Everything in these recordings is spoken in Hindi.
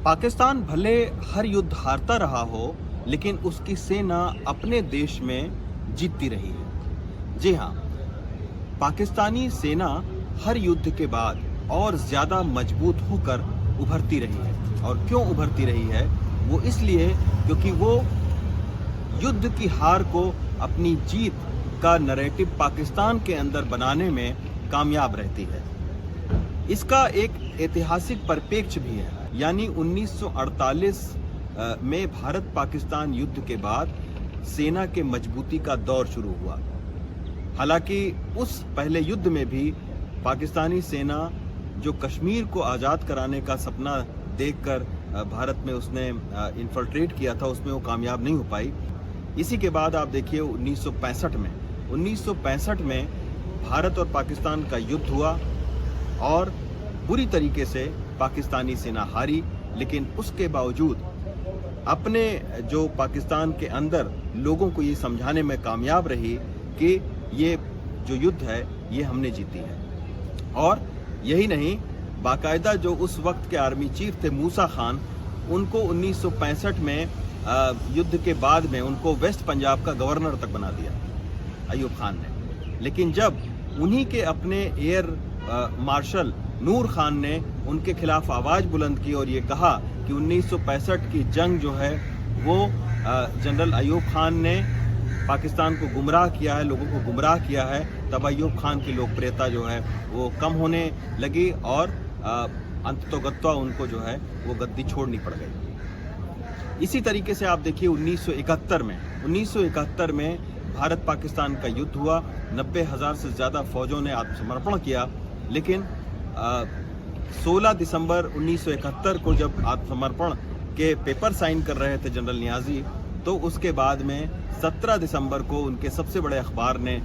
पाकिस्तान भले हर युद्ध हारता रहा हो, लेकिन उसकी सेना अपने देश में जीतती रही है। जी हाँ, पाकिस्तानी सेना हर युद्ध के बाद और ज़्यादा मजबूत होकर उभरती रही है। और क्यों उभरती रही है? वो इसलिए क्योंकि वो युद्ध की हार को अपनी जीत का नैरेटिव पाकिस्तान के अंदर बनाने में कामयाब रहती है। इसका एक ऐतिहासिक परिप्रेक्ष्य भी है, यानी 1948 में भारत पाकिस्तान युद्ध के बाद सेना के मजबूती का दौर शुरू हुआ। हालांकि उस पहले युद्ध में भी पाकिस्तानी सेना जो कश्मीर को आज़ाद कराने का सपना देखकर भारत में उसने इन्फिल्ट्रेट किया था, उसमें वो कामयाब नहीं हो पाई। इसी के बाद आप देखिए 1965 में भारत और पाकिस्तान का युद्ध हुआ और बुरी तरीके से पाकिस्तानी सेना हारी, लेकिन उसके बावजूद अपने जो पाकिस्तान के अंदर लोगों को ये समझाने में कामयाब रही कि ये जो युद्ध है ये हमने जीती है। और यही नहीं, बाकायदा जो उस वक्त के आर्मी चीफ थे मूसा खान, उनको 1965 में युद्ध के बाद में उनको वेस्ट पंजाब का गवर्नर तक बना दिया अयूब खान ने। लेकिन जब उन्हीं के अपने एयर मार्शल नूर खान ने उनके खिलाफ आवाज़ बुलंद की और ये कहा कि 1965 की जंग जो है वो जनरल अयूब खान ने पाकिस्तान को गुमराह किया है, लोगों को गुमराह किया है, तब अयूब खान की लोकप्रियता जो है वो कम होने लगी और अंततोगत्वा उनको जो है वो गद्दी छोड़नी पड़ गई। इसी तरीके से आप देखिए 1971 में भारत पाकिस्तान का युद्ध हुआ। 90,000 से ज़्यादा फौजों ने आत्मसमर्पण किया, लेकिन 16 दिसंबर 1971 को जब आत्मसमर्पण के पेपर साइन कर रहे थे जनरल नियाजी, तो उसके बाद में 17 दिसंबर को उनके सबसे बड़े अखबार ने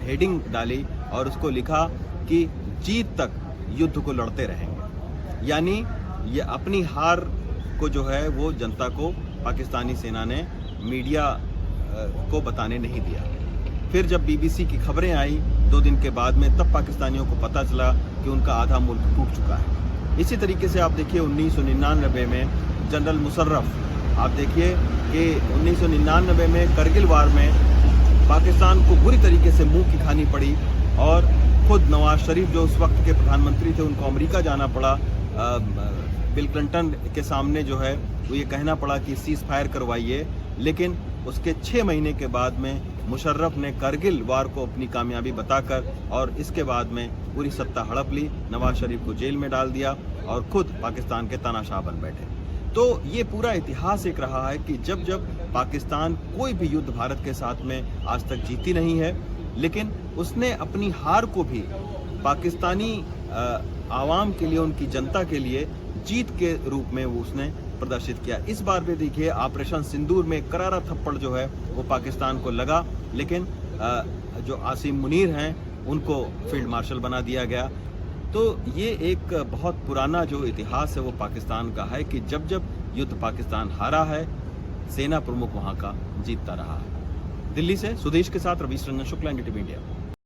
हेडिंग डाली और उसको लिखा कि जीत तक युद्ध को लड़ते रहेंगे। यानी ये अपनी हार को जो है वो जनता को पाकिस्तानी सेना ने मीडिया को बताने नहीं दिया। फिर जब बीबीसी की खबरें आई 2 दिन के बाद में, तब पाकिस्तानियों को पता चला कि उनका आधा मुल्क टूट चुका है। इसी तरीके से आप देखिए 1999 में जनरल मुशर्रफ, आप देखिए कि 1999 में करगिल वार में पाकिस्तान को बुरी तरीके से मुंह की खानी पड़ी और खुद नवाज शरीफ जो उस वक्त के प्रधानमंत्री थे उनको अमेरिका जाना पड़ा। बिल क्लिंटन के सामने जो है वो ये कहना पड़ा कि सीज फायर करवाइए, लेकिन उसके 6 महीने के बाद में मुशर्रफ ने करगिल वार को अपनी कामयाबी बताकर और इसके बाद में पूरी सत्ता हड़प ली, नवाज शरीफ को जेल में डाल दिया और खुद पाकिस्तान के तानाशाह बन बैठे। तो ये पूरा इतिहास एक रहा है कि जब जब पाकिस्तान कोई भी युद्ध भारत के साथ में आज तक जीती नहीं है, लेकिन उसने अपनी हार को भी पाकिस्तानी आवाम के लिए, उनकी जनता के लिए जीत के रूप में वो उसने प्रदर्शित किया। इस बार भी देखिए ऑपरेशन सिंदूर में करारा थप्पड़ जो है वो पाकिस्तान को लगा, लेकिन जो आसिम मुनीर हैं उनको फील्ड मार्शल बना दिया गया। तो ये एक बहुत पुराना जो इतिहास है वो पाकिस्तान का है कि जब जब युद्ध पाकिस्तान हारा है, सेना प्रमुख वहाँ का जीतता रहा है। दिल्ली से सुदेश के साथ रवीश रंजन शुक्ला, NDTV इंडिया।